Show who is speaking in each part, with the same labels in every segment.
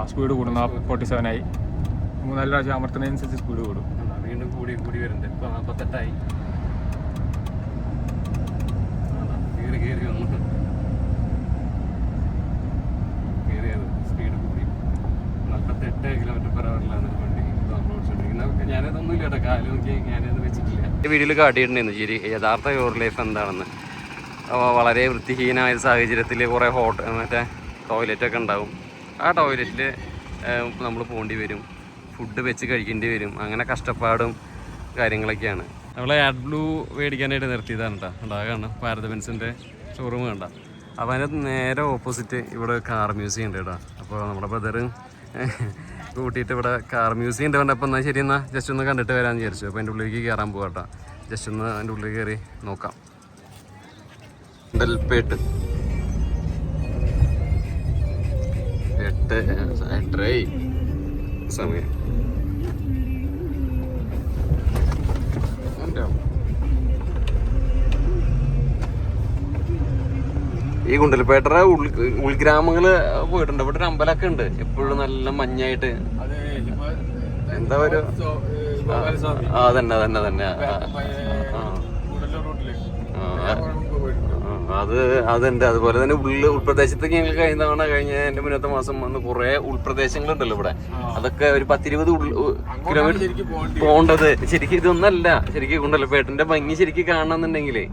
Speaker 1: Speed കൂടും. 47 ആയി. 3-4 പ്രാവശ്യം അമർത്തുന്നതിനനുസരിച്ച് സ്പീഡ് കൂടും.
Speaker 2: വീണ്ടും കൂടി വരുന്നുണ്ട്. ഇപ്പോൾ 48 കയറി വന്നു. കയറിയത് സ്പീഡ് കൂടി 48 km/h വണ്ടി നമ്മൾ ഓടിച്ചോണ്ടിരിക്കുന്നത്. ഞാനതൊന്നും ഇല്ല കേട്ടോ, കാല് നോക്കി ഞാനത് വെച്ചിട്ടില്ല. വീഡിയോയിൽ കാട്ടിയിട്ടുണ്ടായിരുന്നു ശരി യഥാർത്ഥ യോർ ലൈഫ് എന്താണെന്ന്. വളരെ വൃത്തിഹീനമായ സാഹചര്യത്തിൽ കുറേ മറ്റേ ടോയ്ലറ്റൊക്കെ ഉണ്ടാവും. ആ ടോയ്ലറ്റിൽ നമ്മൾ പോകേണ്ടി വരും, ഫുഡ് വെച്ച് കഴിക്കേണ്ടി വരും. അങ്ങനെ കഷ്ടപ്പാടും കാര്യങ്ങളൊക്കെയാണ്. നമ്മൾ ആഡ് ബ്ലൂ മേടിക്കാനായിട്ട് നിർത്തിയതാണ് കേട്ടോ. ഉണ്ടാകാണ് ഭാരത് ബെൻസിൻ്റെ ഷോറൂം കണ്ട. അപ്പോൾ അതിന് നേരെ ഓപ്പോസിറ്റ് ഇവിടെ കാർ മ്യൂസിയം ഉണ്ട് കേട്ടോ. അപ്പോൾ നമ്മുടെ ബ്രദർ കൂട്ടിയിട്ട് ഇവിടെ കാർ മ്യൂസിയം ഉണ്ട്. അപ്പോൾ എന്നാൽ ശരി, എന്നാൽ ജസ്റ്റ് ഒന്ന് കണ്ടിട്ട് വരാമെന്ന് വിചാരിച്ചു. അപ്പോൾ അതിൻ്റെ ഉള്ളിലേക്ക് കയറാൻ പോകാം കേട്ടോ. ജസ്റ്റ് ഒന്ന് അതിൻ്റെ ഉള്ളിൽ കയറി നോക്കാം. ഡൽപേട്ട് 8:30 സമയം. ഈ ഗുണ്ടൽപേട്ട ഉൾഗ്രാമങ്ങള് പോയിട്ടുണ്ട്. ഇവിടെ ഒരു അമ്പലമൊക്കെ ഉണ്ട് എപ്പോഴും നല്ല മഞ്ഞായിട്ട്. എന്താ ഒരു തന്നെ അതുണ്ട്. അതുപോലെ തന്നെ ഉൾപ്രദേശത്തേക്ക് ഞങ്ങൾ കഴിഞ്ഞ എൻ്റെ മുന്നത്തെ മാസം വന്ന് കുറെ ഉൾപ്രദേശങ്ങളുണ്ടല്ലോ ഇവിടെ. അതൊക്കെ ഒരു 10-20 കിലോമീറ്റർ പോകേണ്ടത്. ശരിക്കും ഇതൊന്നല്ല. ശരിക്കും ഗുണ്ടൽപേട്ടിന്റെ ഭംഗി ശരിക്കും കാണണമെന്നുണ്ടെങ്കിലേ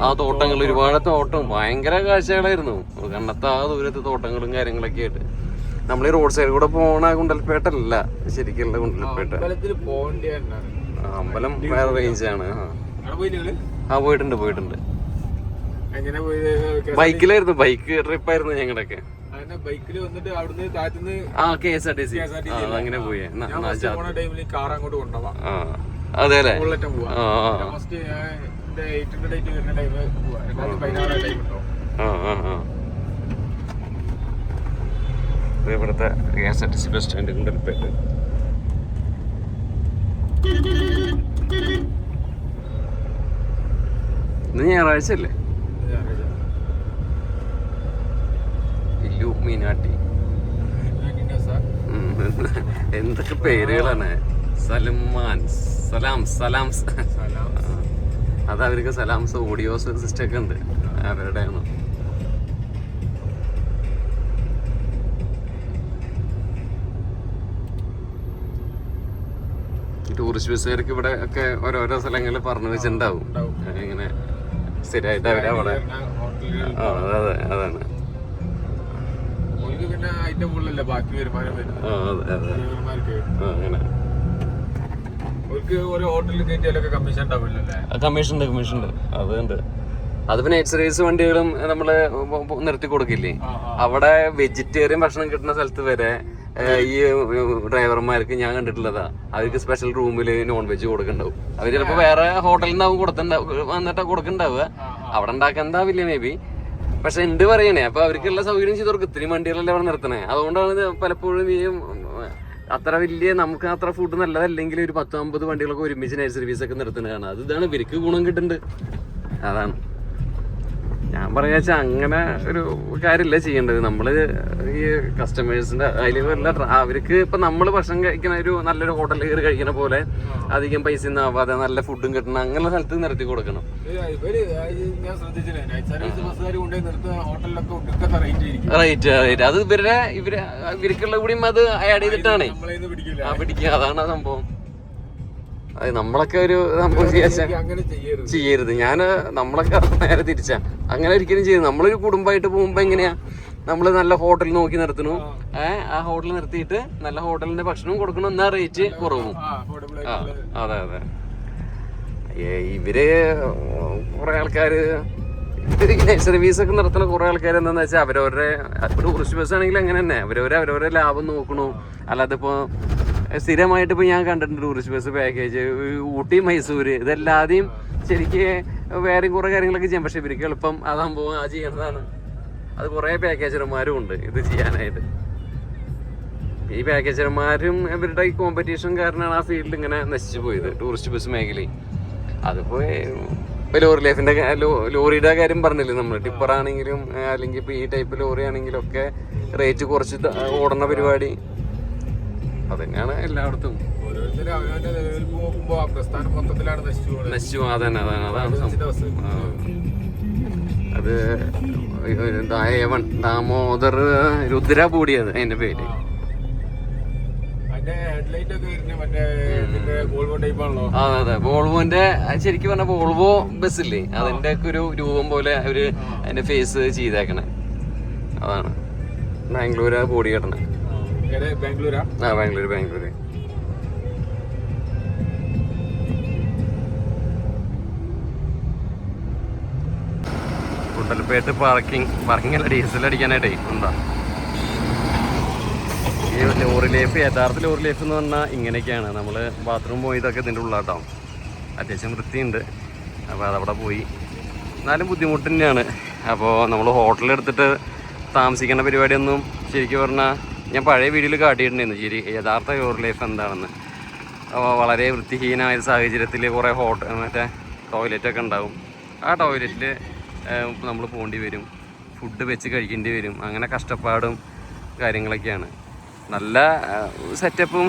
Speaker 2: ആ തോട്ടങ്ങൾ, ഒരുപാട് തോട്ടം, ഭയങ്കര കാഴ്ചകളായിരുന്നു. കണ്ണത്താ ദൂരത്ത് തോട്ടങ്ങളും കാര്യങ്ങളൊക്കെ ആയിട്ട്. നമ്മൾ ഈ റോഡ് സൈഡിൽ കൂടെ പോണ ഗുണ്ടൽപേട്ടല്ല ശരിക്കുള്ള ഗുണ്ടൽപേട്ട. അമ്പലം വേറെ റേഞ്ചാണ്. പോയിട്ടുണ്ട്. ബൈക്കിലായിരുന്നു, ബൈക്ക് ട്രിപ്പായിരുന്നു ഞങ്ങളുടെയൊക്കെ. KSRTC അങ്ങനെ പോയി. അതെ അല്ലേ? ഇവിടുത്തെ KSRTC ബസ് സ്റ്റാൻഡ് ഗുണ്ടൽപേട്ട്. ഇന്ന് ഞായറാഴ്ച അല്ലേ? ഇല്ലുമിനാട്ടി എന്തൊക്കെ പേരുകളാണ്. സലാംസ് അത് അവർക്ക് സലാംസ് ഓഡിയോ സിസ്റ്റം ഒക്കെ ഉണ്ട്. അവരുടെയാണ്. ടൂറിസ്റ്റ് ബസ്സുകാർക്ക് ഇവിടെ ഒക്കെ ഓരോരോ സ്ഥലങ്ങളിൽ പറഞ്ഞു വെച്ചിട്ടുണ്ടാവും. ഇങ്ങനെ സ്ഥിരമായിട്ട് അവരവിടെ. അതാണ്. കമ്മീഷൻ ഉണ്ട്. അതുണ്ട്. അത് പിന്നെ നൈറ്റ് സർവീസ് വണ്ടികളും നമ്മള് നിർത്തി കൊടുക്കില്ലേ? അവിടെ വെജിറ്റേറിയൻ ഭക്ഷണം കിട്ടുന്ന സ്ഥലത്ത് വരെ ഈ ഡ്രൈവർമാർക്ക് ഞാൻ കണ്ടിട്ടുള്ളതാ, അവർക്ക് സ്പെഷ്യൽ റൂമിൽ നോൺ വെജ് കൊടുക്കണ്ടാവും. അവർ ചിലപ്പോ വേറെ ഹോട്ടലിൽ നിന്നാവും വന്നിട്ട് കൊടുക്കണ്ടാവുക. അവിടെ ഉണ്ടാക്കണ്ടാവില്ല മേ ബി. പക്ഷെ ഉണ്ട് പറയണേ. അപ്പൊ അവർക്കുള്ള സൗകര്യം ചെയ്ത് കൊടുക്കും. ഇത്രയും വണ്ടികളല്ലേ അവിടെ നിർത്തണേ. അതുകൊണ്ടാണ് പലപ്പോഴും ഈ അത്ര വലിയ നമുക്ക് അത്ര ഫുഡ് നല്ലതല്ലെങ്കിൽ ഒരു 10-50 വണ്ടികളൊക്കെ ഒരുമിച്ച് നൈറ്റ് സർവീസ് ഒക്കെ നിർത്തുന്നതാണ്. അത് ഇതാണ് ഇവർക്ക് ഗുണം കിട്ടുന്നുണ്ട്. അതാണ് ഞാൻ പറയാ. അങ്ങനെ ഒരു കാര്യമില്ല ചെയ്യേണ്ടത്. നമ്മള് ഈ കസ്റ്റമേഴ്സിന്റെ അതിലുള്ള അവർക്ക് ഇപ്പൊ നമ്മള് ഭക്ഷണം കഴിക്കുന്ന ഒരു നല്ലൊരു ഹോട്ടലിൽ കയറി കഴിക്കുന്ന പോലെ അധികം പൈസ ഒന്നും ആവാതെ നല്ല ഫുഡും കിട്ടണം. അങ്ങനെ സ്ഥലത്ത് നിർത്തി കൊടുക്കണം. റേറ്റ് അത് ഇവർക്കുള്ള കൂടിയും അത് ആഡ് ചെയ്തിട്ടാണ് പിടിക്കുക. അതാണ് ആ സംഭവം. അത് നമ്മളൊക്കെ ഒരു സംഭവം ചെയ്യരുത്. നമ്മളൊക്കെ നേരെ തിരിച്ചാ. അങ്ങനെ ഒരിക്കലും ചെയ്തു. നമ്മളൊരു കുടുംബമായിട്ട് പോകുമ്പോ എങ്ങനെയാ, നമ്മള് നല്ല ഹോട്ടൽ നോക്കി നിർത്തണു. ആ ഹോട്ടൽ നിർത്തിയിട്ട് നല്ല ഹോട്ടലിന്റെ ഭക്ഷണം കൊടുക്കണം. എന്നാ റേറ്റ് കുറവും. അതെ. ഇവര് കുറെ ആൾക്കാര് സർവീസ് ഒക്കെ നടത്തുന്ന കുറെ ആൾക്കാർ എന്താന്ന് വെച്ചാൽ അവരവരുടെ ടൂറിസ്റ്റ് ബസ് ആണെങ്കിൽ അങ്ങനെ തന്നെ അവരവരുടെ ലാഭം നോക്കണു. അല്ലാതെ ഇപ്പൊ സ്ഥിരമായിട്ട് ഇപ്പൊ ഞാൻ കണ്ടിട്ടുണ്ട് tourist bus package Ooty Mysore ഇതെല്ലാതെയും ശരിക്ക് വേറെയും കുറെ കാര്യങ്ങളൊക്കെ ചെയ്യാം. പക്ഷെ ഇവർക്ക് എളുപ്പം ആ സംഭവം ചെയ്യണതാണ്. അത് കുറെ പാക്കേജർമാരും ഉണ്ട് ഇത് ചെയ്യാനായിട്ട്. ഈ പാക്കേജർമാരും ഇവരുടെ ഈ കോമ്പറ്റീഷൻ കാരണമാണ് ആ ഫീൽഡ് ഇങ്ങനെ നശിച്ചു പോയത്, ടൂറിസ്റ്റ് ബസ് മേഖലയിൽ. അതിപ്പോ ഇപ്പൊ ലോറി ലൈഫിന്റെ ലോറിയുടെ കാര്യം പറഞ്ഞില്ലേ നമ്മൾ, ടിപ്പർ ആണെങ്കിലും അല്ലെങ്കിൽ ഇപ്പൊ ഈ ടൈപ്പ് ലോറി ആണെങ്കിലും ഒക്കെ റേറ്റ് കുറച്ച് ഓടുന്ന പരിപാടി അതന്നെയാണ് എല്ലായിടത്തും. നശിച്ചു. അതന്നെ അതാണ് അത് ദാമോദർ രുദ്ര കൂടിയത് അതിന്റെ പേര്. അതെ വോൾവോന്റെ ശരിക്കും പറഞ്ഞ വോൾവോ ബസ്സില്ലേ അതിന്റെ ഒക്കെ ഒരു രൂപം പോലെ അവര് അതിന്റെ ഫേസ് ചെയ്തേക്കണേ. അതാണ് ബാംഗ്ലൂര് ബോഡി കെട്ടണേ. ബാംഗ്ലൂര്. കുണ്ടൽപേട്ട് പാർക്കിംഗ് അല്ല ഡീസൽ അടിക്കാനായിട്ടേ ഉണ്ടാ. ഈ ലോറി ലൈഫ് യഥാർത്ഥ ലോറി ലൈഫ് എന്ന് പറഞ്ഞാൽ ഇങ്ങനെയൊക്കെയാണ്. നമ്മൾ ബാത്റൂം പോയതൊക്കെ ഇതിൻ്റെ ഉള്ളാട്ടോ. അത്യാവശ്യം വൃത്തിയുണ്ട്. അപ്പോൾ അതവിടെ പോയി എന്നാലും ബുദ്ധിമുട്ട് തന്നെയാണ്. അപ്പോൾ നമ്മൾ ഹോട്ടലെടുത്തിട്ട് താമസിക്കുന്ന പരിപാടിയൊന്നും ശരിക്കും പറഞ്ഞാൽ ഞാൻ പഴയ വീഡിയോയിൽ കാട്ടിയിട്ടുണ്ടായിരുന്നു ശരി യഥാർത്ഥ ലോറി ലൈഫ് എന്താണെന്ന്. വളരെ വൃത്തിഹീനമായ സാഹചര്യത്തിൽ കുറേ മറ്റേ ടോയ്ലറ്റൊക്കെ ഉണ്ടാവും. ആ ടോയ്ലറ്റിൽ നമ്മൾ പോകേണ്ടി വരും, ഫുഡ് വെച്ച് കഴിക്കേണ്ടി വരും. അങ്ങനെ കഷ്ടപ്പാടും കാര്യങ്ങളൊക്കെയാണ്. നല്ല സെറ്റപ്പും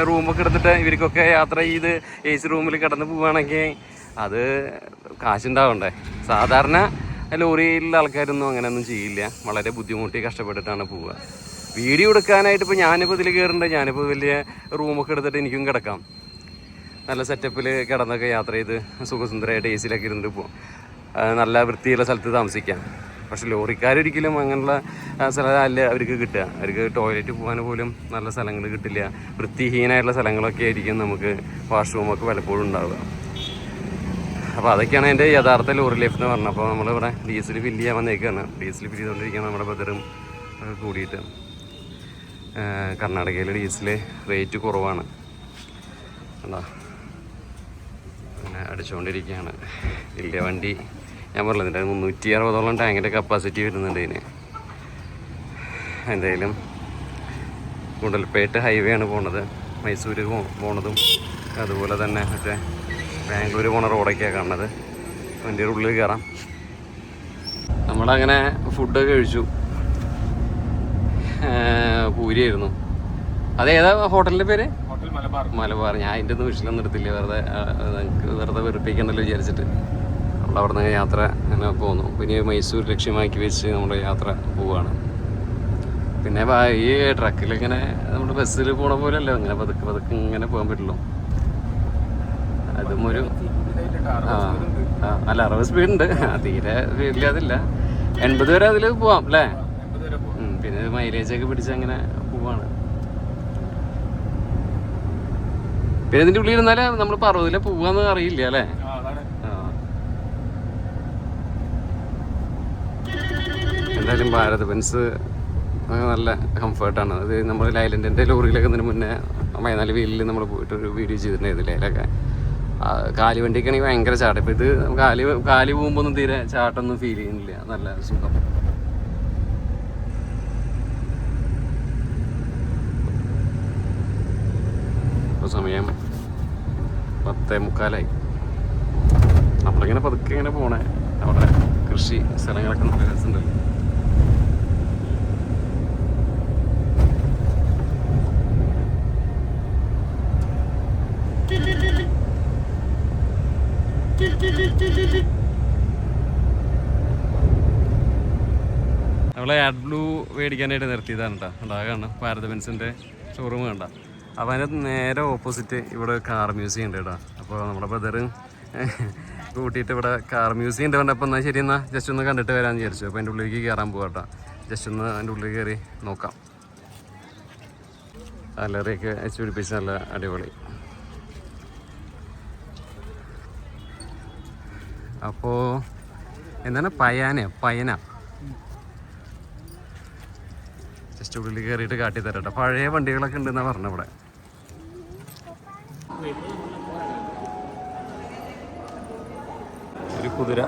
Speaker 2: റൂമൊക്കെ എടുത്തിട്ട് ഇവർക്കൊക്കെ യാത്ര ചെയ്ത് AC റൂമിൽ കിടന്ന് പോവുകയാണെങ്കിൽ അത് കാശുണ്ടാവണ്ടേ. സാധാരണ ലോറിയിലുള്ള ആൾക്കാരൊന്നും അങ്ങനെയൊന്നും ചെയ്യില്ല. വളരെ ബുദ്ധിമുട്ടി കഷ്ടപ്പെട്ടിട്ടാണ് പോവുക. വീഡിയോ എടുക്കാനായിട്ട് ഇപ്പോൾ ഞാനിപ്പോൾ ഇതിൽ കയറുന്നുണ്ട്. ഞാനിപ്പോൾ വലിയ റൂമൊക്കെ എടുത്തിട്ട് എനിക്കും കിടക്കാം. നല്ല സെറ്റപ്പിൽ കിടന്നൊക്കെ യാത്ര ചെയ്ത് സുഖസുന്ദരമായിട്ട് AC-ലൊക്കെ ഇരുന്നിട്ട് പോകും. നല്ല വൃത്തിയുള്ള സ്ഥലത്ത് താമസിക്കാം. പക്ഷെ ലോറിക്കാരൊരിക്കലും അങ്ങനെയുള്ള സ്ഥലമല്ല അവർക്ക് കിട്ടുക. അവർക്ക് ടോയ്ലറ്റ് പോകാൻ പോലും നല്ല സ്ഥലങ്ങൾ കിട്ടില്ല. വൃത്തിഹീനമായിട്ടുള്ള സ്ഥലങ്ങളൊക്കെ ആയിരിക്കും നമുക്ക് വാഷ്റൂമൊക്കെ പലപ്പോഴും ഉണ്ടാവുക. അപ്പോൾ അതൊക്കെയാണ് എൻ്റെ യഥാർത്ഥ ലോറി ലൈഫ് എന്ന് പറഞ്ഞത്. അപ്പോൾ നമ്മളിവിടെ ഡീസൽ ഫില്ല് ചെയ്യാൻ വന്നേക്കാണ്. ഡീസൽ ഫില്ല് ചെയ്തുകൊണ്ടിരിക്കുകയാണ് നമ്മുടെ ബദറും കൂടിയിട്ട്. കർണാടകയിൽ ഡീസൽ റേറ്റ് കുറവാണ്. എന്താ അങ്ങനെ അടിച്ചുകൊണ്ടിരിക്കുകയാണ്. വലിയ വണ്ടി ഞാൻ പറഞ്ഞില്ല 360ഓളം ടാങ്കിൻ്റെ കപ്പാസിറ്റി വരുന്നുണ്ട് ഇതിന്. എന്തായാലും ഗുണ്ടൽപേട്ട് ഹൈവേ ആണ് പോണത്. മൈസൂർ പോണതും അതുപോലെ തന്നെ മറ്റേ ബാംഗ്ലൂർ പോണ റോഡൊക്കെയാണ് കാണുന്നത്. വണ്ടിയുടെ ഉള്ളിൽ കയറാം. നമ്മളങ്ങനെ ഫുഡൊക്കെ കഴിച്ചു. പൂരിയായിരുന്നു. അതേതാ ഹോട്ടലിൻ്റെ പേര്? മലബാർ. ഞാൻ അതിൻ്റെ ഒന്നും വിഷയമൊന്നും എടുത്തില്ല. വെറുതെ വെറുപ്പിക്കണ്ടല്ലോ വിചാരിച്ചിട്ട് അവിടെ നിന്ന് യാത്ര അങ്ങനെ പോന്നു. പിന്നെ മൈസൂർ ലക്ഷ്യമാക്കി വെച്ച് നമ്മുടെ യാത്ര പോവുകയാണ്. പിന്നെ ഈ ട്രക്കിലിങ്ങനെ നമ്മുടെ ബസ്സിൽ പോണ പോലെ അല്ല, അങ്ങനെ പതുക്കെ ഇങ്ങനെ പോകാൻ പറ്റുള്ളൂ. അതും ഒരു അല്ല 60 സ്പീഡുണ്ട്. തീരെ സ്പീഡിലതില്ല. 80 വരെ അതിൽ പോവാം അല്ലേ. പിന്നെ മൈലേജൊക്കെ പിടിച്ച് അങ്ങനെ പോവാണ്. പിന്നെ ഇതിൻ്റെ ഉള്ളിൽ ഇരുന്നാലേ നമ്മൾ 60 പോവാന്ന് അറിയില്ല അല്ലേ. എന്തായാലും ഭാരത് ബെൻസ് നല്ല കംഫർട്ടാണ്. അത് നമ്മൾ ലൈലൻഡിൻ്റെ ലോറിയിലൊക്കെ ഇതിന് മുന്നേ 14 വീലിൽ നമ്മൾ പോയിട്ടൊരു വീഡിയോ ചെയ്തിട്ടുണ്ടായിരുന്നില്ല. അതിലൊക്കെ കാലുവണ്ടിക്കാണെങ്കിൽ ഭയങ്കര ചാട്ടം. ഇപ്പം ഇത് കാല് പോകുമ്പോൾ ഒന്നും തീരെ ചാട്ടൊന്നും ഫീൽ ചെയ്യുന്നില്ല. നല്ല സുഖം. ഇപ്പോൾ സമയം 10:45. നമ്മളിങ്ങനെ പതുക്കെ ഇങ്ങനെ പോണേ. അവിടെ കൃഷി സ്ഥലങ്ങളൊക്കെ നല്ല രസമുണ്ടല്ലോ. നമ്മളെ ആഡ് ബ്ലൂ മേടിക്കാനായിട്ട് നിർത്തിയതാണ് കേട്ടോ. ഉണ്ടാകാണ് ഭാരത് ബെൻസിൻ്റെ ഷോറൂം കണ്ട. അപ്പോൾ അതിന് നേരെ ഓപ്പോസിറ്റ് ഇവിടെ കാർ മ്യൂസിയം ഉണ്ട് കേട്ടോ. അപ്പോൾ നമ്മുടെ ബ്രദർ കൂട്ടിയിട്ട് ഇവിടെ കാർ മ്യൂസിയം ഉണ്ട് പറഞ്ഞപ്പോൾ എന്നാൽ ശരി എന്നാൽ ജസ്റ്റ് ഒന്ന് കണ്ടിട്ട് വരാമെന്ന് വിചാരിച്ചു. അപ്പോൾ അതിൻ്റെ ഉള്ളിലേക്ക് കയറാൻ പോകാം കേട്ടോ. ജസ്റ്റ് ഒന്ന് അതിൻ്റെ ഉള്ളിൽ കയറി നോക്കാം. അലറിയൊക്കെ വെച്ച് പിടിപ്പിച്ച് നല്ല അടിപൊളി. അപ്പോൾ എന്താണ് പയന ജസ്റ്റ് ഉള്ളിൽ കയറിയിട്ട് കാട്ടി തരാം കേട്ടോ. പഴയ വണ്ടികളൊക്കെ ഉണ്ടെന്നാണ് പറഞ്ഞത് ഇവിടെ. ഒരു കുതിര.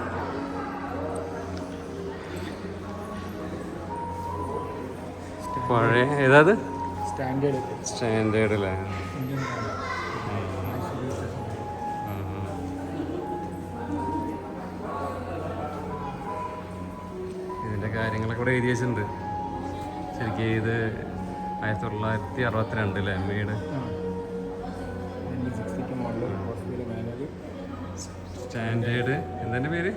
Speaker 2: പഴയ ഏതാത് സ്റ്റാൻഡേർഡ് അല്ലേ. ഇതിൻ്റെ കാര്യങ്ങളൊക്കെ ഇവിടെ എഴുതി വെച്ചിട്ടുണ്ട്. ശരിക്കും ഇത് 1962 മെയ്ഡ്. സ്റ്റാൻഡേർഡ് എന്തിൻ്റെ പേര്?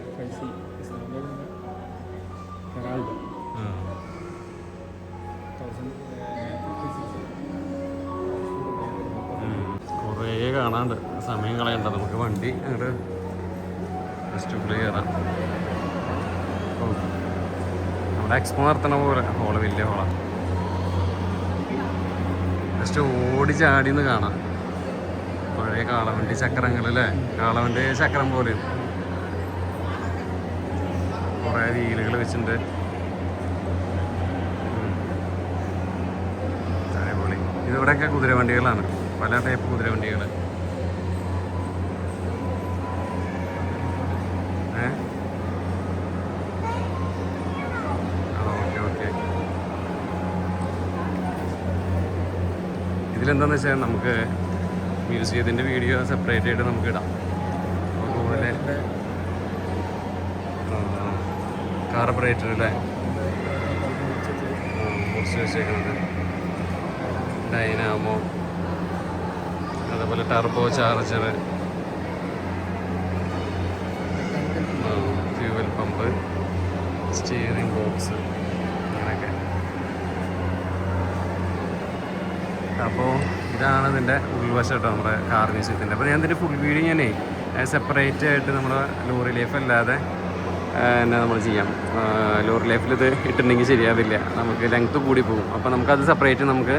Speaker 2: കുറേ കാണാണ്ട്, സമയം കളയണ്ട, നമുക്ക് വണ്ടി അങ്ങോട്ട് ജസ്റ്റ് ഉള്ളിൽ കയറാം. നമ്മുടെ എക്സ്പോ നടത്തണ പോലെ ഹോള്, വലിയ ഹോളാണ്. ജസ്റ്റ് ഓടി ചാടിന്ന് കാണാം. പഴയ കാളവണ്ടി ചക്രങ്ങൾ അല്ലേ, കാളവണ്ടി ചക്രം പോലെ കുറേ വീലുകൾ വെച്ചിട്ടുണ്ട്. അടിപൊളി. ഇതിവിടെയൊക്കെ കുതിരവണ്ടികളാണ്, പല ടൈപ്പ് കുതിരവണ്ടികൾ. ഓക്കെ. ഇതിലെന്താണെന്ന് വെച്ചാൽ നമുക്ക് മ്യൂസിയത്തിൻ്റെ വീഡിയോ സെപ്പറേറ്റ് ആയിട്ട് നമുക്ക് ഇടാം. അതുപോലെ കാർബറേറ്റർ അല്ലേ മുറിച്ച് വെച്ചേക്കുന്നത്, ഡൈനാമോ, അതേപോലെ turbo charger, fuel pump, steering box, അങ്ങനെയൊക്കെ. അപ്പോൾ ഇതാണ് ഇതിൻ്റെ ഉൾവശം കേട്ടോ, നമ്മുടെ കാർ മ്യൂസിയത്തിൻ്റെ. അപ്പോൾ ഞാൻ ഇതിൻ്റെ ഫുൾ വീഡിയോ ഞാനേ സെപ്പറേറ്റ് ആയിട്ട് നമ്മുടെ ലോറി ലൈഫ് അല്ലാതെ തന്നെ നമ്മൾ ചെയ്യാം. ലോറി ലൈഫിൽ ഇത് ഇട്ടിട്ടുണ്ടെങ്കിൽ ശരിയാവില്ല, നമുക്ക് ലെങ്ത്ത് കൂടി പോകും. അപ്പോൾ നമുക്കത് സെപ്പറേറ്റ് നമുക്ക്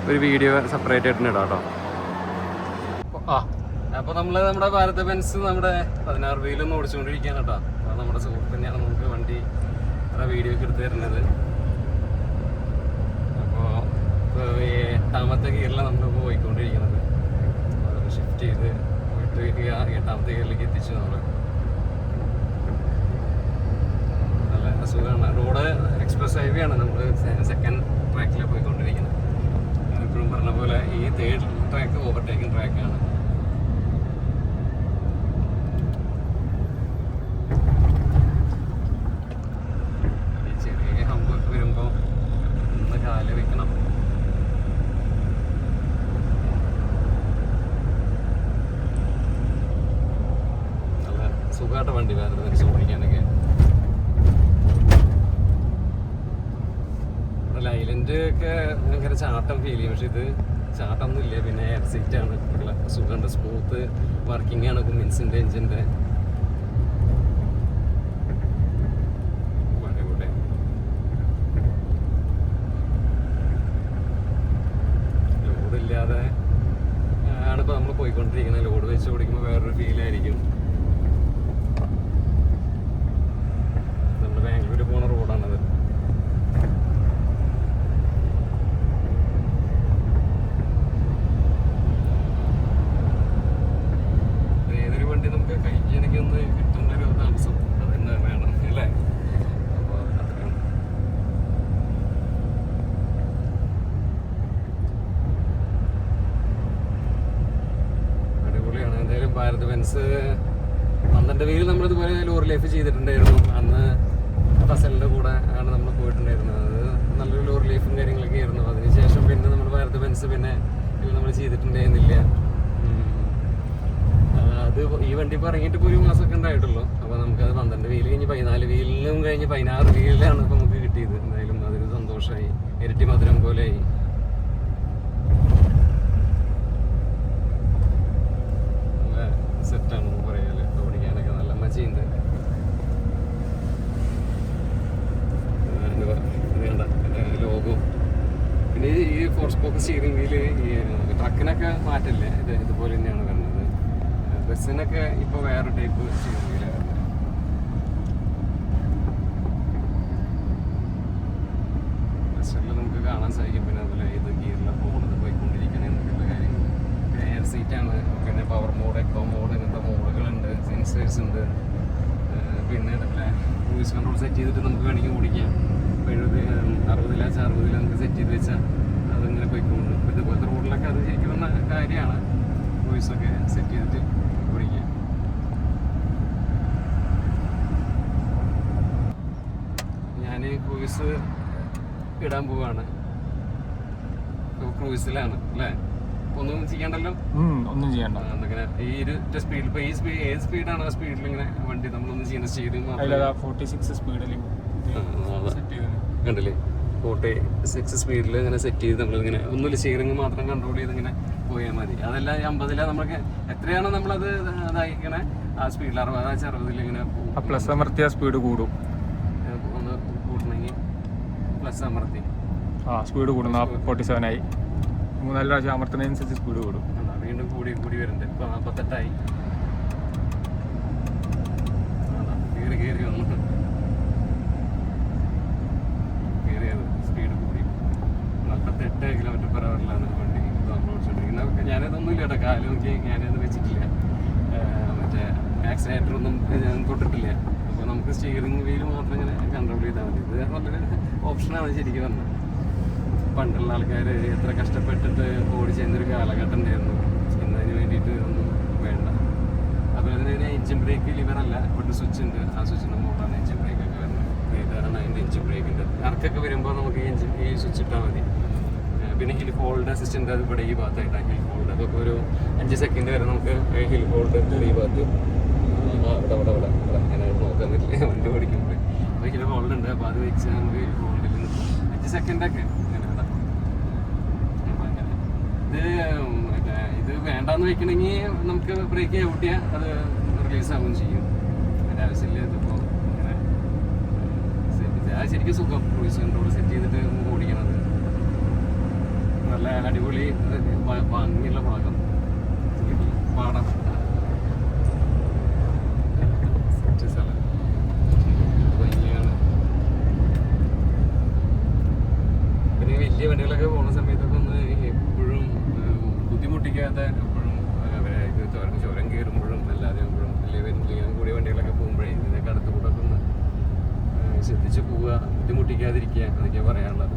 Speaker 2: ഒരു വീഡിയോ സെപ്പറേറ്റ് ആയിട്ട് ഇടാം കേട്ടോ. അപ്പോൾ നമ്മൾ നമ്മുടെ ഭാരത് ബെൻസ് നമ്മുടെ 16 വീലൊന്നും ഓടിച്ചുകൊണ്ടിരിക്കുകയാണ് കേട്ടോ. അപ്പോൾ നമ്മുടെ സുഹൃത്ത് തന്നെയാണ് നമുക്ക് വണ്ടി വീഡിയോ ഒക്കെ എടുത്ത് തരുന്നത്. അപ്പോൾ 8ാമത്തെ ഗിയറിലാണ് നമ്മളിപ്പോൾ പോയിക്കൊണ്ടിരിക്കുന്നത്. അതൊക്കെ ഷിഫ്റ്റ് ചെയ്ത് പോയിട്ട് 8ാമത്തെ ഗിയറിലേക്ക് എത്തിച്ചു നമ്മൾ. നല്ല സുഖമാണ്. റോഡ് എക്സ്പ്രസ് ഹൈവേ ആണ്, നമ്മൾ സെക്കൻഡ് ട്രാക്കിലാണ് പോയിക്കൊണ്ടിരിക്കുന്നത്. ഞാൻ എപ്പോഴും പറഞ്ഞ പോലെ ഈ 3rd ട്രാക്ക് ഓവർടേക്കിംഗ് ട്രാക്കാണ്. ചെറിയ ഹമ്പൊക്കെ വരുമ്പോൾ ഒന്ന് കാല് വെക്കണം. നല്ല സുഖമായിട്ട് വണ്ടി വേറെ ഓടിക്കാനൊക്കെ. ഇവിടെ ഐലൻഡ് ഒക്കെ ഭയങ്കര ചാട്ടം ഫീൽ ചെയ്യും, പക്ഷെ ഇത് ചാട്ടമൊന്നും ഇല്ല. പിന്നെ എയർ സീറ്റാണ്, നല്ല സുഖമുണ്ട്, സ്മൂത്ത് വർക്കിംഗ് ആണ് കുമിൻസിൻ്റെ എഞ്ചിൻ്റെ. ലോഡില്ലാതെ ആണിപ്പോൾ നമ്മൾ പോയിക്കൊണ്ടിരിക്കുന്നത്. ലോഡ് വെച്ച് ഓടിക്കുമ്പോൾ വേറൊരു ഫീലായിരിക്കും. നമ്മൾ ബാംഗ്ലൂർ പോണ റോഡാണത്. ഏതൊരു വണ്ടി നമുക്ക് കഴിക്കാനൊക്കെ ഒന്ന് കിട്ടുന്നൊരു താമസം അത് തന്നെ വേണം അല്ലേ? അപ്പോൾ അത്രയാണ്. അടിപൊളിയാണ്. എന്തായാലും ഭാരത് ബെൻസ് 12 വീല് നമ്മളിതുപോലെ ലോറി ലൈഫ് ചെയ്തിട്ടുണ്ടായിരുന്നു. അന്ന് ഫസലിൻ്റെ കൂടെ ആണ് നമ്മൾ പോയിട്ടുണ്ടായിരുന്നത്. അത് നല്ലൊരു ലോറി ലൈഫും കാര്യങ്ങളൊക്കെ ആയിരുന്നു. അതിനുശേഷം പിന്നെ നമ്മൾ ഭാരത് ബെൻസ് പിന്നെ നമ്മൾ ചെയ്തിട്ടുണ്ടായിരുന്നില്ല. അത് ഈ വണ്ടി ഇപ്പോൾ ഇറങ്ങിയിട്ട് ഇപ്പോൾ 1 മാസമൊക്കെ ഉണ്ടായിട്ടുള്ളൂ. അപ്പോൾ നമുക്കത് 12 വീല് കഴിഞ്ഞ് 14 വീലിലും കഴിഞ്ഞ് 16 വീലിലാണ് ഇപ്പോൾ നമുക്ക് കിട്ടിയത്. എന്തായാലും അതൊരു സന്തോഷമായി, ഇരട്ടി മധുരം പോലെയായി. നല്ല സെറ്റാണ് നമുക്ക് പറയാല്, ഓടിക്കാനൊക്കെ നല്ല മജയുണ്ട്. ലോഗോ, പിന്നെ ഈ 4 സ്പോക്ക് സ്റ്റിയറിംഗ് വീല് ഈ ട്രക്കിനൊക്കെ മാറ്റില്ലേ, ഇതുപോലെ തന്നെയാണ് വരുന്നത്. ബസ്സിനൊക്കെ ഇപ്പോൾ വേറെ ടൈപ്പ് സ്റ്റിയറിംഗ് വീലാണ് വരുന്നത്. ബസ്സിൽ നമുക്ക് കാണാൻ സാധിക്കും. പിന്നെ അതുപോലെ ഇത് ഗിയറിലൊക്കെ ഓടുന്നത് പോയിക്കൊണ്ടിരിക്കണം എന്നൊക്കെയുള്ള കാര്യങ്ങൾ. പിന്നെ എയർ സീറ്റാണ്, പിന്നെ പവർ മോഡ്, എക്കോ മോഡ്, ഇങ്ങനത്തെ മോഡുകളുണ്ട്, സെൻസേഴ്സ് ഉണ്ട്. പിന്നെ ക്രൂയിസ് കൺട്രോൾ സെറ്റ് ചെയ്തിട്ട് നമുക്ക് വേണമെങ്കിൽ ഓടിക്കാം. 60 നമുക്ക് സെറ്റ് ചെയ്ത് വെച്ചാൽ അതിങ്ങനെ പോയിക്കൊണ്ട്. ഇതുപോലത്തെ റോഡിലൊക്കെ അത് ശരിക്കും കാര്യമാണ്, ക്രൂയിസൊക്കെ സെറ്റ് ചെയ്തിട്ട് ഓടിക്കാം. ഞാൻ ക്രൂയിസ് ഇടാൻ പോവാണ്. ക്രൂസിലാണ് അല്ലേ? ഒന്നും ചെയ്യണ്ടല്ലോ,
Speaker 1: ഒന്നും ചെയ്യണ്ട.
Speaker 2: അങ്ങനെ ഈ ഒരു സ്പീഡിൽ ഇപ്പൊ ഏത് സ്പീഡാണ് ആ സ്പീഡിൽ ഇങ്ങനെ വണ്ടി നമ്മളൊന്നും ചെയ്യുന്ന സ്റ്റീറിംഗ്
Speaker 1: 46 സ്പീഡിൽ
Speaker 2: കണ്ടില്ലേ? 46 സ്പീഡിൽ ഇങ്ങനെ സെറ്റ് ചെയ്ത് നമ്മളിങ്ങനെ ഒന്നുമില്ല, സ്റ്റിയറിംഗ് മാത്രം കൺട്രോൾ ചെയ്ത് ഇങ്ങനെ പോയാൽ മതി. അതല്ല 50 നമുക്ക് എത്രയാണോ നമ്മളത് ഇതായിക്കണേ ആ സ്പീഡിൽ 60 ഇങ്ങനെ
Speaker 1: പ്ലസ് അമർത്തിയ സ്പീഡ് കൂടും.
Speaker 2: ഒന്ന് കൂട്ടണമെങ്കിൽ പ്ലസ് അമർത്തി
Speaker 1: സ്പീഡ് കൂടും. 47 ആയി. മൂന്നാല് പ്രാവശ്യം അമർത്തുന്നതിനനുസരിച്ച് സ്പീഡ് കൂടും.
Speaker 2: വീണ്ടും കൂടി വരുന്നുണ്ട്. ഇപ്പൊ 48 കയറി വന്നു. കയറിയത് സ്പീഡ് കൂടി 48 km/h വണ്ടി നമ്മൾ ഓടിച്ചോണ്ടിരിക്കുന്നത്. ഞാനതൊന്നും ഇല്ല കേട്ടോ, കാല് നോക്കി ഞാനത് വെച്ചിട്ടില്ല, മറ്റേ ആക്സിലേറ്റർ ഒന്നും ഞാൻ തൊട്ടിട്ടില്ല. അപ്പോൾ നമുക്ക് സ്റ്റിയറിംഗ് വീല് മാത്രം ഇങ്ങനെ കൺട്രോൾ ചെയ്താൽ മതി. ഇത് നല്ലൊരു ഓപ്ഷനാണ് ശരിക്കും പറഞ്ഞത്. പണ്ടുള്ള ആൾക്കാർ എത്ര കഷ്ടപ്പെട്ടിട്ട് ഓടിച്ചെന്നൊരു കാലഘട്ടം ഉണ്ടായിരുന്നു. ഇന്നതിന് വേണ്ടിയിട്ട് ഒന്നും വേണ്ട. അതുപോലെ തന്നെ എഞ്ചിൻ ബ്രേക്ക് ലിവറല്ല, ഇവിടെ സ്വിച്ച് ഉണ്ട്. ആ സ്വിച്ചിൻ്റെ മുകളിലാണ് എഞ്ചിൻ ബ്രേക്ക് ഒക്കെ വരുന്നത്. ഇതാണ് അതിൻ്റെ എഞ്ചിൻ ബ്രേക്കിൻ്റെ ഇറക്കൊക്കെ വരുമ്പോൾ നമുക്ക് ഈ സ്വിച്ച് ഇട്ടാൽ മതി. പിന്നെ ഹിൽ ഹോൾഡ് അസിസ്റ്റൻ്റ് അത് ഇവിടെ ഈ ഭാഗത്തായിട്ടാണ് ഹിൽ ഹോൾഡ്. അതൊക്കെ ഒരു 5 സെക്കൻഡ് വരെ നമുക്ക് ഹിൽ ഹോൾഡ് ഈ ഭാഗത്ത് ഇവിടെ അങ്ങനെ നോക്കാൻ പറ്റില്ല വണ്ടി ഓടിക്കുമ്പോൾ. അപ്പോൾ ഹിൽ ഹോൾഡ് ഉണ്ട്. അപ്പോൾ അത് വെച്ച് നമുക്ക് ഹിൽ ഹോൾഡിൽ നിൽക്കും 5 സെക്കൻഡൊക്കെ അങ്ങനെ ഇടാം. അപ്പം അങ്ങനെ ഇത് വേണ്ടാന്ന് വെക്കണമെങ്കിൽ നമുക്ക് ബ്രേക്ക് ഔട്ടിയാൽ അത് റിലീസാവുകയും ചെയ്യും. അതിൻ്റെ ആവശ്യമില്ല. ഇതിപ്പോൾ ഇങ്ങനെ ശരിക്കും സുഖം ക്രൂയിസ് കൺട്രോൾ സെറ്റ് ചെയ്തിട്ട് ഓടിക്കണത്. നല്ല അടിപൊളി ഭംഗിയുള്ള പാടം സ്ഥലം ഭംഗിയാണ്. പിന്നെ വലിയ വണ്ടികളൊക്കെ പോകുന്ന സമയത്തൊക്കെ ഒന്ന് എപ്പോഴും ബുദ്ധിമുട്ടിക്കാതെ എപ്പോഴും അവരെ ചുരം കയറുമ്പോഴും അല്ലാതെ വലിയ കൂടിയ വണ്ടികളൊക്കെ പോകുമ്പോഴേ ഇതിനൊക്കെ അടുത്ത് കൂടെ ഒക്കെ ഒന്ന് ശ്രദ്ധിച്ച് പോവുക, ബുദ്ധിമുട്ടിക്കാതിരിക്കുക, അതൊക്കെ പറയാനുള്ളത്.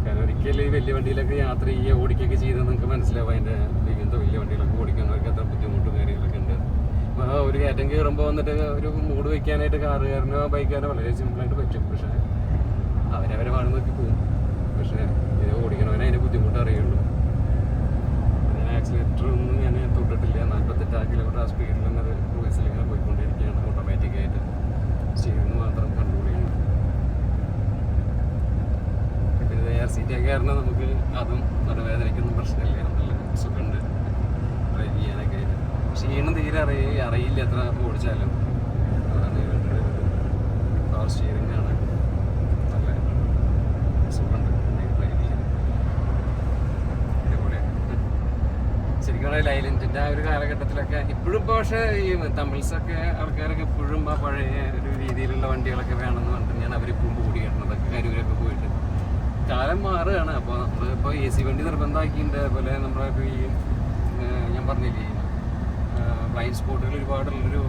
Speaker 2: കാരണം ഒരിക്കലും ഈ വലിയ വണ്ടിയിലൊക്കെ യാത്ര ചെയ്യുക ഓടിക്കുകയൊക്കെ ചെയ്താൽ നിങ്ങൾക്ക് മനസ്സിലാവും അതിൻ്റെ ഇങ്ങനത്തെ വലിയ വണ്ടികളൊക്കെ ഓടിക്കുന്നവർക്ക് എത്ര ബുദ്ധിമുട്ടും കാര്യങ്ങളൊക്കെ ഉണ്ട്. അപ്പോൾ ഒരു കയറ്റം കയറുമ്പോൾ വന്നിട്ട് ഒരു മൂഡ് വയ്ക്കാനായിട്ട് കാറുകാരനോ ബൈക്കാരനോ വളരെ സിമ്പിളായിട്ട് പറ്റും. പക്ഷേ അവരവരെ വാണ് നോക്കി പോകും. പക്ഷേ ഇത് ഓടിക്കണവനെ അതിൻ്റെ ബുദ്ധിമുട്ട് അറിയുള്ളൂ. ഞാൻ ആക്സിലേറ്റർ ഒന്നും ഞാൻ തൊട്ടിട്ടില്ല. 48 km ആ സ്പീഡിൽ തന്നെ അത് ക്രൂസിൽ ഇങ്ങനെ പോയിക്കൊണ്ടിരിക്കുകയാണ്. ഓട്ടോമാറ്റിക്കായിട്ട് സ്റ്റിയറിംഗ് മാത്രം കൺട്രോൾ ചെയ്യുന്നു. പിന്നെ എയർ സീറ്റൊക്കെ കാരണം നമുക്ക് അതും നടുവേദനയ്ക്കൊന്നും പ്രശ്നമില്ല. നല്ല സുഖമുണ്ട് ഡ്രൈവ് ചെയ്യാനൊക്കെ ആയിട്ട്. ക്ഷീണം തീരെ അറിയില്ല എത്ര ഓടിച്ചാലും. അതാണ് പവർ സ്റ്റിയറിംഗ് ആണ്. നല്ല സുഖമുണ്ട് ഡ്രൈവ് ചെയ്യാൻ. അടിപൊളിയാണ്. ശരിക്കും ലൈലൻറ്റിൻ്റെ ആ ഒരു കാലഘട്ടത്തിലൊക്കെ ഇപ്പോഴും ഇപ്പോൾ പക്ഷേ ഈ തമിഴ്സൊക്കെ ആൾക്കാരൊക്കെ ഇപ്പോഴും ആ പഴയ ഒരു രീതിയിലുള്ള വണ്ടികളൊക്കെ വേണമെന്ന് പറഞ്ഞിട്ട് ഞാൻ അവരിപ്പോഴും ഓടിക്കേണ്ടതൊക്കെ കരൂരൊക്കെ പോയിട്ട്. കാലം മാറുകയാണ്. അപ്പോൾ നമ്മളിപ്പോൾ AC വണ്ടി നിർബന്ധമാക്കിയിട്ടുണ്ട്. അതുപോലെ നമ്മളിപ്പോൾ ഈ ഞാൻ പറഞ്ഞില്ലേ ബ്ലൈൻഡ് സ്പോട്ടുകൾ ഒരുപാടുള്ളൊരു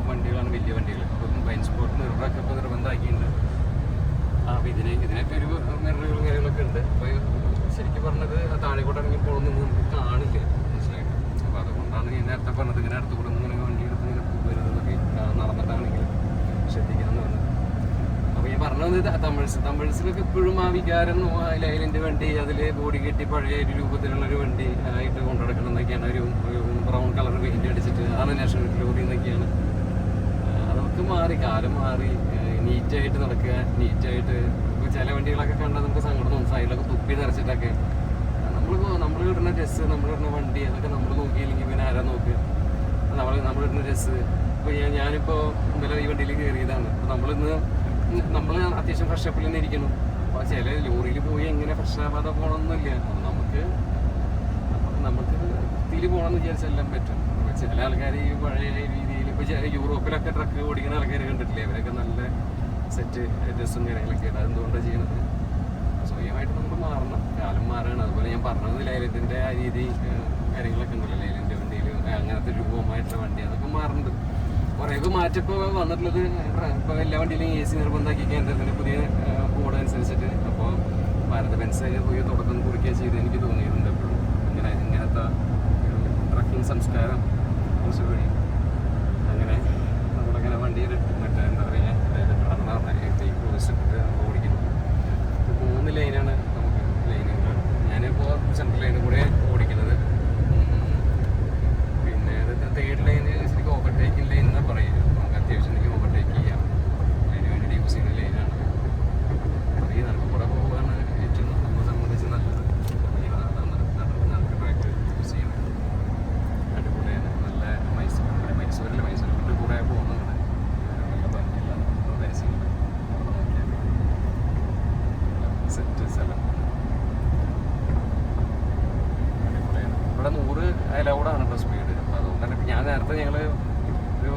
Speaker 2: വണ്ടികളാണ് വലിയ വണ്ടികൾ. അപ്പം ബ്ലൈൻഡ് സ്പോട്ട് മിററൊക്കെ ഇപ്പോൾ നിർബന്ധമാക്കിയിട്ടുണ്ട്. അപ്പോൾ ഇതിനൊക്കെ ഒരു മിററുകൾ കാര്യങ്ങളൊക്കെ ഉണ്ട്. അപ്പോൾ ശരിക്കും പറഞ്ഞത് താഴെക്കൂടെ ഇറങ്ങി പോകുന്നത് നമുക്ക് കാണില്ല, മനസ്സിലായി. അപ്പോൾ അതുകൊണ്ടാണ് ഞാൻ നേരത്തെ പറഞ്ഞത് ഇങ്ങനെ അടുത്ത് കൂടെ ഇങ്ങനെ വണ്ടി എടുത്ത് ഇങ്ങനെ വരുന്നതൊക്കെ നടന്നിട്ടാണെങ്കിലും ശ്രദ്ധിക്കാമെന്ന് പറഞ്ഞത്. അപ്പോൾ ഞാൻ പറഞ്ഞത് തമിഴ്സിലൊക്കെ ഇപ്പോഴും ആ വികാരം ലൈലൻ്റ് വണ്ടി അതിൽ ബോഡി കെട്ടി പഴയ ഒരു രൂപത്തിലുള്ളൊരു വണ്ടി ആയിട്ട് കൊണ്ടുനടക്കണം എന്നൊക്കെയാണ്. ഒരു ബ്രൗൺ കളർ പെയിൻ്റ് അടിച്ചിട്ട് അതാണ് നാഷണൽ ലോറി എന്നൊക്കെയാണ്. അതൊക്കെ മാറി, കാലം മാറി. നീറ്റായിട്ട് നടക്കുക, നീറ്റായിട്ട്. ഇപ്പോൾ ചില വണ്ടികളൊക്കെ കണ്ടാൽ നമുക്ക് സങ്കടം തോന്നും. സൈഡിലൊക്കെ തുപ്പി നിറച്ചിട്ടൊക്കെ നമ്മൾ ഇടുന്ന ഡ്രസ്സ്, നമ്മളിടുന്ന വണ്ടി അതൊക്കെ നമ്മൾ നോക്കിയില്ലെങ്കിൽ പിന്നെ ആരാ നോക്കുക? നമ്മളിടുന്ന ഡ്രസ്സ് ഇപ്പോൾ ഞാനിപ്പോൾ ഇന്നലെ ഈ വണ്ടിയിൽ കയറിയതാണ്. അപ്പോൾ നമ്മൾ അത്യാവശ്യം ഫ്രഷപ്പിൽ തന്നെ ഇരിക്കണം. അപ്പോൾ ചില ലോറിയിൽ പോയി എങ്ങനെ ഫ്രഷ് ആവാതെ പോകണമെന്നില്ല. നമുക്ക് വൃത്തിയിൽ പോകണമെന്ന് വിചാരിച്ചെല്ലാം പറ്റും. അപ്പോൾ ചില ആൾക്കാർ ഈ പഴയ രീതിയിൽ ഇപ്പോൾ യൂറോപ്പിലൊക്കെ ട്രക്ക് ഓടിക്കുന്ന ആൾക്കാർ കണ്ടിട്ടില്ലേ? അവരൊക്കെ നല്ല സെറ്റ് ഡ്രസ്സും കാര്യങ്ങളൊക്കെ ആണ്. അതെന്തുകൊണ്ടാണ് ചെയ്യുന്നത്? സ്വയമായിട്ട് നമുക്ക് മാറണം. കാലം മാറുകയാണ്. അതുപോലെ ഞാൻ പറഞ്ഞത് ലൈലൻറ്റിൻ്റെ ആ രീതി കാര്യങ്ങളൊക്കെ ഉണ്ടല്ലോ. ലൈലൻറ്റ് വണ്ടിയിൽ അങ്ങനത്തെ രൂപമായിട്ടുള്ള വണ്ടി അതൊക്കെ മാറുന്നുണ്ട്. കുറേയൊക്കെ മാറ്റപ്പോൾ വന്നിട്ടുള്ളത് ഇപ്പോൾ എല്ലാ വണ്ടിയിലും AC നിർബന്ധമാക്കി കേന്ദ്രത്തിൻ്റെ പുതിയ ബോർഡ് അനുസരിച്ചിട്ട്. അപ്പോൾ ഭാരത് ബെൻസ് പോയി തുടക്കം കുറിക്കുക ചെയ്ത് എനിക്ക് തോന്നിയിട്ടുണ്ട്. എപ്പോഴും ഇങ്ങനത്തെ ട്രക്കിംഗ് സംസ്കാരം കുറച്ച് വഴി അങ്ങനെ നമ്മളങ്ങനെ വണ്ടിയിൽ മറ്റേ എന്താ പറയുക ക്രൂസ് ഇട്ടിട്ട് ഓടിക്കുന്നു. 3 ലൈനാണ് നമുക്ക് ലൈനുകൾ. ഞാനിപ്പോൾ സെൻട്രൽ ലൈനിൽ കൂടെ ഓടിക്കുന്നത്. പിന്നെ തേർഡ് ലൈന് ശരിക്കും ഓവർടേക്കിംഗ് ലൈൻ എന്നാണ് പറയുക. നമുക്ക് അത്യാവശ്യം എനിക്ക് ഓവർടേക്ക് ചെയ്യാം, അതിന് വേണ്ടിയിട്ട് യൂസ് ചെയ്യുന്ന ലൈനാണ്. അപ്പോൾ ഈ നടക്ക് കൂടെ പോകാനാണ് ഏറ്റവും നമ്മളെ സംബന്ധിച്ച് നല്ലത്. ഈ നടക്ക് ട്രാക്ക് യൂസ് ചെയ്യുന്നത് അടിപൊളിയാണ്. നല്ല മൈസൂരിൽ കൂടെ പോകുന്നുണ്ട്. നല്ല ഭംഗിയുള്ള പരിസരം സെറ്റ് സ്ഥലം അടിപൊളിയാണ്. ഇവിടെ 100 അലൗഡാണ് കേട്ടോ സ്പീഡ്. അപ്പോൾ അതുകൊണ്ട് തന്നെ ഞാൻ നേരത്തെ ഞങ്ങൾ ഒരു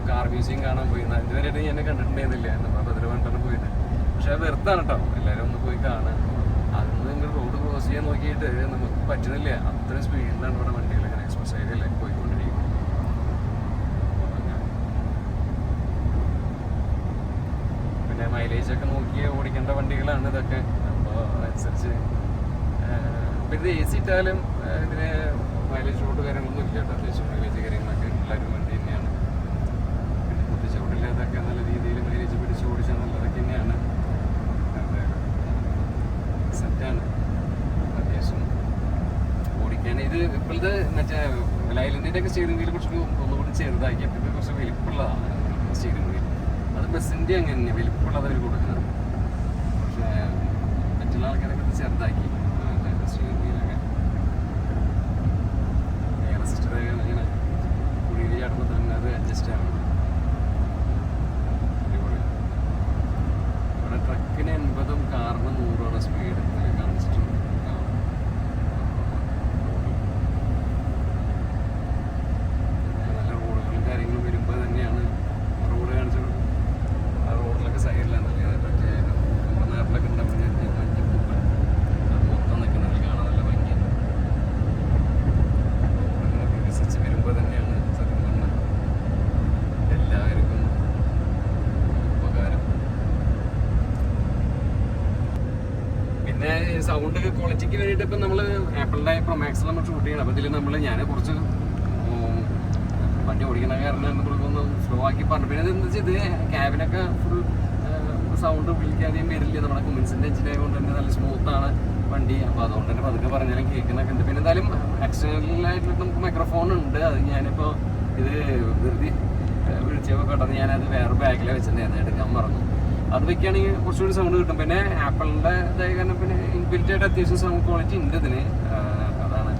Speaker 2: കാർ മ്യൂസിയം കാണാൻ പോയി. ഇതുവരെയായിട്ട് ഞാൻ കണ്ടിട്ടുണ്ടായിരുന്നില്ല. നമ്മൾ തിരുവനന്തപുരം പോയിട്ട്. പക്ഷേ അത് വെറുതാണ് കേട്ടോ, എല്ലാവരും ഒന്ന് പോയി കാണുക. അതൊന്ന് നിങ്ങൾ റോഡ് ക്രോസ് ചെയ്യാൻ നോക്കിയിട്ട് നമുക്ക് പറ്റുന്നില്ല. അത്രയും സ്പീഡിലാണ് ഇവിടെ വണ്ടികൾ ഇങ്ങനെ എക്സ്പ്രസ് ഹൈവേയിലേ പോയിക്കൊണ്ടിരിക്കുന്നത്. പിന്നെ മൈലേജൊക്കെ നോക്കി ഓടിക്കേണ്ട വണ്ടികളാണ് ഇതൊക്കെ. അപ്പോൾ അതനുസരിച്ച് പിന്നെ AC ഇട്ടാലും ഇതിന് മൈലേജ് റോഡ് കാര്യങ്ങളൊന്നും ഇല്ല കേട്ടോ. അത്യാവശ്യം മൈലേജ് കാര്യങ്ങളൊക്കെ ഉള്ള ഒരു വണ്ടി തന്നെയാണ്. പിന്നെ കുട്ടിച്ചോടില്ലാതൊക്കെ നല്ല രീതിയിൽ മൈലേജ് പിടിച്ച് ഓടിച്ചാൽ നല്ലതൊക്കെ തന്നെയാണ്. സെറ്റാണ് അത്യാവശ്യം ഓടിക്കാൻ. ഇത് ഇപ്പോഴത്തെ മറ്റേ ലൈലൻഡിൻ്റെ ഒക്കെ സ്റ്റിയറിംഗ് വീൽ കുറച്ച് ഒന്നുകൂടി ചെറുതാക്കി. അപ്പോൾ ഇത് കുറച്ച് വലിപ്പമുള്ളതാണ് സ്റ്റിയറിംഗ് വീൽ. അത് ബസ്സിൻ്റെ അങ്ങനെ തന്നെ വലിപ്പമുള്ളത് അവർ കൊടുക്കുന്നത്. പക്ഷേ മറ്റുള്ള ആൾക്കാരൊക്കെ ഇത് ചെറുതാക്കി സ്റ്റിയറിംഗ് വീലൊക്കെ. എയർ അസിസ്റ്റഡ് ഇങ്ങനെ കുഴിയിൽ ചാടുമ്പോൾ തന്നെ അത് അഡ്ജസ്റ്റ് ആവണം. അടിപൊളി. ഇവിടെ ട്രക്കിന് 80ഉം കാറിന് 100ആണ് സ്പീഡ് കാണിച്ചിട്ടുണ്ട്. നല്ല റോഡുകളും കാര്യങ്ങളും വരുമ്പോൾ തന്നെയാണ് റോഡ് കാണിച്ചത്. ആ റോഡിലൊക്കെ സൈഡിലാണ് മറ്റേ നമ്മുടെ നാട്ടിലൊക്കെ ഉണ്ടാകുന്ന മഞ്ഞപ്പൂക്കൾ അത് മൊത്തം നിൽക്കുന്നത് കാണാൻ നല്ല ഭംഗിയാണ്. അങ്ങനെ വികസിച്ച് വരുമ്പോൾ തന്നെയാണ് സത്യം പറഞ്ഞാൽ എല്ലാവർക്കും ഉപകാരം. പിന്നെ സൗണ്ട് ക്വാളിറ്റിക്ക് വേണ്ടിയിട്ട് ഇപ്പം നമ്മൾ ആപ്പിളിൻ്റെ പ്രൊമാക്സ് നമ്മൾ ഷൂട്ട് ചെയ്യണം. അപ്പോൾ ഇതിൽ ഞാൻ കുറച്ച് വണ്ടി ഓടിക്കുന്ന കാരണം നമ്മൾക്കൊന്ന് സ്ലോ ആക്കി പറഞ്ഞു. പിന്നെ എന്താ വെച്ചാൽ ഇത് ക്യാബിനൊക്കെ ഫുൾ സൗണ്ട് വിളിക്കാതെയും വരില്ല. നമ്മുടെ കുമിൻസിൻ്റെ എഞ്ചിൻ ആയതുകൊണ്ട് തന്നെ നല്ല സ്മൂത്താണ് വണ്ടി. അപ്പോൾ അതുകൊണ്ട് തന്നെ പതുക്കെ പറഞ്ഞാലും കേൾക്കുന്നൊക്കെ ഉണ്ട്. പിന്നെ എന്തായാലും എക്സ്റ്റേണലായിട്ട് നമുക്ക് മൈക്രോഫോൺ ഉണ്ട്. അത് ഞാനിപ്പോൾ ഇത് വെറുതെ വിളിച്ചപ്പോൾ പെട്ടെന്ന് ഞാനത് വേറെ ബാഗിൽ വെച്ചിട്ടുണ്ടായിരുന്നു, എടുക്കാൻ മറന്നു. അത് വെക്കുകയാണെങ്കിൽ കുറച്ചുകൂടി സൗണ്ട് കിട്ടും. പിന്നെ ആപ്പിളിൻ്റെ ഇതായ കാരണം പിന്നെ ഇൻബിൽറ്റ് ആയിട്ട് അത്യാവശ്യം സൗണ്ട് ക്വാളിറ്റി ഉണ്ട് ഇതിന്. അതാണ്.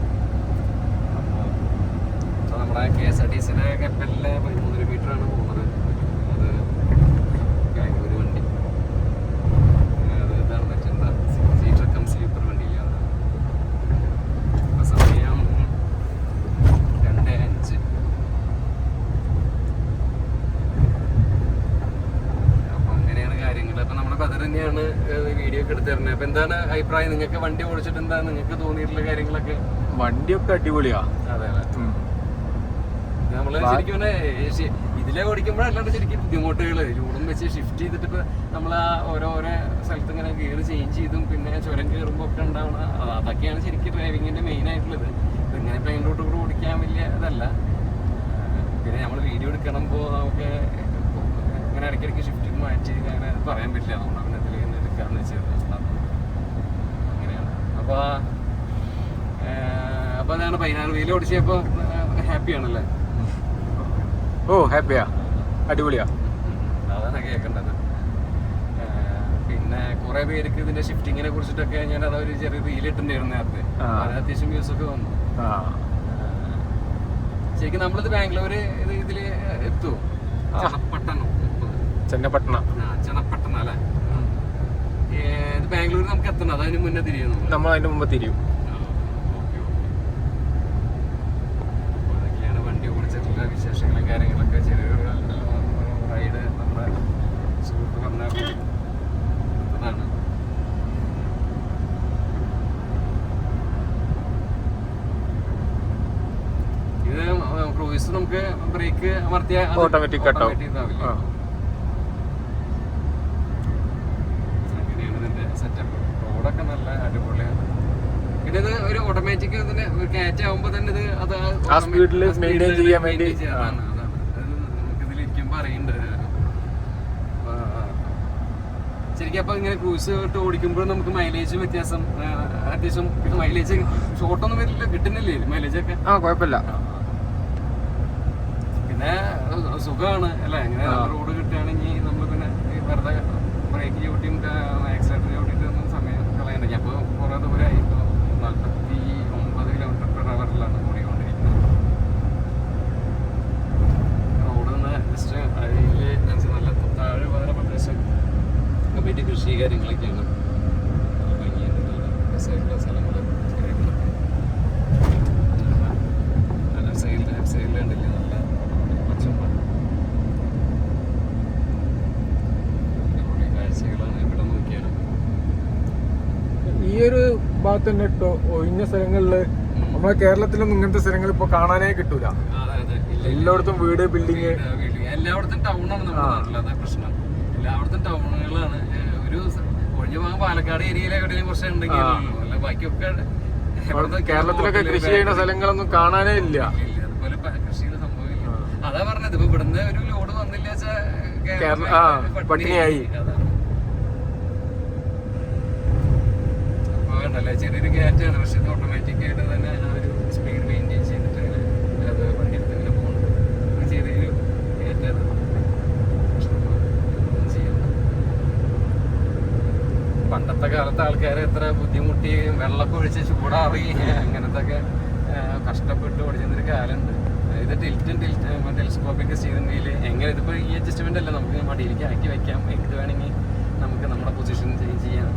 Speaker 2: അപ്പോൾ നമ്മുടെ KSRTCയുടെ കപ്പലിലെ 13 കിലോമീറ്ററാണ് പോകുന്നത്. അത് ബാംഗ്ലൂർ വണ്ടി. അത് ഇതാണ് മറ്റെന്താ സീറ്റർ കം സ്ലീപ്പർ വണ്ടിയില്ല. അപ്പോൾ സമയം 2:05. അപ്പോൾ അങ്ങനെയാണ് കാര്യങ്ങൾ. അപ്പോൾ നമ്മുടെ ബദർ തന്നെയാണ് വീഡിയോ ഒക്കെ എടുത്ത് തരുന്നത്. അപ്പോൾ എന്താണ് അഭിപ്രായം? നിങ്ങൾക്ക് വണ്ടി ഓടിച്ചിട്ട് എന്താണ് നിങ്ങൾക്ക് തോന്നിയിട്ടുള്ള കാര്യങ്ങളൊക്കെ?
Speaker 1: വണ്ടിയൊക്കെ അടിപൊളിയാ.
Speaker 2: അതെ അല്ലേ. നമ്മള് ശരിക്കും ഇതിലെ ഓടിക്കുമ്പോഴല്ലാണ്ട് ശരിക്കും ബുദ്ധിമുട്ടുകൾ ചൂടും വെച്ച് ഷിഫ്റ്റ് ചെയ്തിട്ട് ഇപ്പൊ നമ്മൾ ആ ഓരോരോ സ്ഥലത്ത് ഇങ്ങനെ ഗിയർ ചേഞ്ച് ചെയ്തും പിന്നെ ചുരം കയറുമ്പോൾ ഒക്കെ ഉണ്ടാവണം. അതൊക്കെയാണ് ശരിക്കും ഡ്രൈവിങ്ങിന്റെ മെയിൻ ആയിട്ടുള്ളത്. ഇങ്ങനെ പ്ലെയിൻ റൂട്ട് കൂടെ ഓടിക്കാൻ വലിയ ഇതല്ല. പിന്നെ നമ്മൾ വീഡിയോ എടുക്കണമ്പോൾ നമുക്ക് ഇങ്ങനെ ഇടയ്ക്കിടയ്ക്ക് ഷിഫ്റ്റ് മാറ്റി അങ്ങനെ പറയാൻ പറ്റില്ല. നമ്മൾ പിന്നെ ഇതിൽ എടുക്കാന്ന് വെച്ചത് അങ്ങനെയാണ്. അപ്പോൾ അതാണ് 16 വീല് ഓടിച്ചപ്പോൾ ഹാപ്പിയാണല്ലേ?
Speaker 1: ഓ ഹാപ്പിയാ, അടിപൊളിയാ.
Speaker 2: അതാണ് കേൾക്കേണ്ടത്. പിന്നെ കുറെ പേർക്ക് ഇതിന്റെ ഷിഫ്റ്റിങ്ങിനെ കുറിച്ചിട്ടൊക്കെ ഞാൻ അതൊരു ചെറിയ റീലിട്ടുണ്ടായിരുന്നു നേരത്തെ. അത്യാവശ്യം വ്യൂസ് ഒക്കെ വന്നു. ശരിക്കും നമ്മളിത് ബാംഗ്ലൂര് ഇതില് എത്തുമോ?
Speaker 1: ചെന്നപ്പട്ടണം
Speaker 2: അല്ലേ? ഇത് ബാംഗ്ലൂർ നമുക്ക് എത്തണം, അതിന് മുന്നേ തിരിയുന്നു.
Speaker 1: നമ്മൾ അതിന്റെ മുമ്പ് തിരിയും.
Speaker 2: അതൊക്കെയാണ് വണ്ടി ഓടിച്ചിട്ടുള്ള വിശേഷങ്ങളും കാര്യങ്ങളൊക്കെ. ചെറിയൊരു റൈഡ് നമ്മുടെ സുഹൃത്ത് പറഞ്ഞതാണ്. ഇത് ക്രൂയിസ് നമുക്ക് ബ്രേക്ക് അമർത്തിയ
Speaker 1: ഓട്ടോമാറ്റിക് കട്ടാവും.
Speaker 2: അങ്ങനെയാണ് ഇതിന്റെ സെറ്റപ്പ്. റോഡൊക്കെ നല്ല അടിപൊളിയാണ്. പിന്നെ ഇത് ഒരു ഓട്ടോമാറ്റിക് ഇതിന് കാറ്റ് ആവുമ്പോ തന്നെ ഇത് അത്
Speaker 1: ആ സ്പീഡിൽ മെയിൻറ്റെയിൻ ചെയ്യാൻ വേണ്ടി
Speaker 2: അതാണ് നമുക്ക് ഇതിലിരിക്കുമ്പോ അറിയണ്ട്. ശരിക്കും അപ്പൊ ഇങ്ങനെ ക്രൂസ് ഇട്ട് ഓടിക്കുമ്പോൾ നമുക്ക് മൈലേജും വ്യത്യാസം അത്യാവശ്യം മൈലേജ് ഷോർട്ടൊന്നും വരില്ല, കിട്ടുന്നില്ലേ മൈലേജ് ഒക്കെ?
Speaker 1: കുഴപ്പമില്ല.
Speaker 2: പിന്നെ സുഖമാണ് അല്ലേ, ഇങ്ങനെ റോഡ് കിട്ടുകയാണെങ്കിൽ നമ്മൾ പിന്നെ വെറുതെ ബ്രേക്ക് ചവിട്ടിയും ആക്സിലേറ്റർ ചവിട്ടിയിട്ടൊന്നും സമയം കളയണ്ട. അപ്പോൾ കുറേ ദൂരമായി, ഇപ്പോൾ 49 km/h ഓടിക്കൊണ്ടിരിക്കുന്നത്. റോഡ് നിന്ന് ജസ്റ്റ് അതിൽ നല്ല താഴെ വളരെ പ്രദേശം കമ്പ്ലീറ്റ് കൃഷി കാര്യങ്ങളൊക്കെയാണ്. ഭംഗിയുണ്ട്, നല്ല രസമായിട്ടുള്ള സ്ഥലങ്ങൾ. സൈഡിലുണ്ടല്ലേ നല്ല പച്ചപ്പാണ്, അടിപൊളി കാഴ്ചകളാണ് ഇവിടെ നോക്കിയാലും.
Speaker 1: ഈ ഒരു ഭാഗത്ത് തന്നെ കേട്ടോ ഒഴിഞ്ഞ സ്ഥലങ്ങളില് നമ്മളെ കേരളത്തിലൊന്നും ഇങ്ങനത്തെ സ്ഥലങ്ങൾ ഇപ്പൊ കാണാനേ കിട്ടൂല. എല്ലായിടത്തും വീട്, ബിൽഡിങ്,
Speaker 2: എല്ലായിടത്തും ടൗണാണ് നമ്മുടെ നാട്ടിൽ. അതാ പ്രശ്നം, എല്ലായിടത്തും ടൗണുകളാണ്. ഒരു ഒഴിഞ്ഞു പോകാൻ പാലക്കാട് ഏരിയയിലെ എവിടെയും കുറച്ച് ഉണ്ടെങ്കിൽ അല്ല, ബാക്കിയൊക്കെ
Speaker 1: കേരളത്തിലൊക്കെ കൃഷി ചെയ്യുന്ന സ്ഥലങ്ങളൊന്നും കാണാനേ ഇല്ല.
Speaker 2: അതുപോലെ കൃഷിയുടെ സംഭവമില്ല. അതാ പറഞ്ഞത്, ഇപ്പൊ ഇവിടുന്ന് ഒരു ലോഡ് വന്നില്ല
Speaker 1: പട്ടിണിയായി.
Speaker 2: അപ്പൊ വേണ്ടല്ലേ, ചെറിയൊരു കയറ്റാണ്, പക്ഷെ ഇത് ഓട്ടോമാറ്റിക് ആയിട്ട് തന്നെ ആ ഒരു സ്പീഡ് മെയിൻറ്റെയിൻ ചെയ്തിട്ട് അത് വണ്ടി എടുത്ത് ഇങ്ങനെ പോകുന്നുണ്ട്. ചെറിയൊരു കയറ്റാണ്, പണ്ടത്തെ കാലത്തെ ആൾക്കാർ എത്ര ബുദ്ധിമുട്ടി വെള്ളമൊക്കെ ഒഴിച്ച് ചൂടാറി അങ്ങനത്തെ ഒക്കെ കഷ്ടപ്പെട്ട് ഓടിച്ചൊരു കാലമുണ്ട്. ഇത് ടെലിസ്കോപ്പിക് സ്റ്റീറിംഗ് എങ്ങനെ ഇതിപ്പോൾ ഈ അഡ്ജസ്റ്റ്മെന്റ് അല്ല, നമുക്ക് മടിയിലേക്ക് ആക്കി വെക്കാം, എന്ത് വേണമെങ്കിൽ നമുക്ക് നമ്മുടെ പൊസിഷൻ ചേഞ്ച് ചെയ്യാം.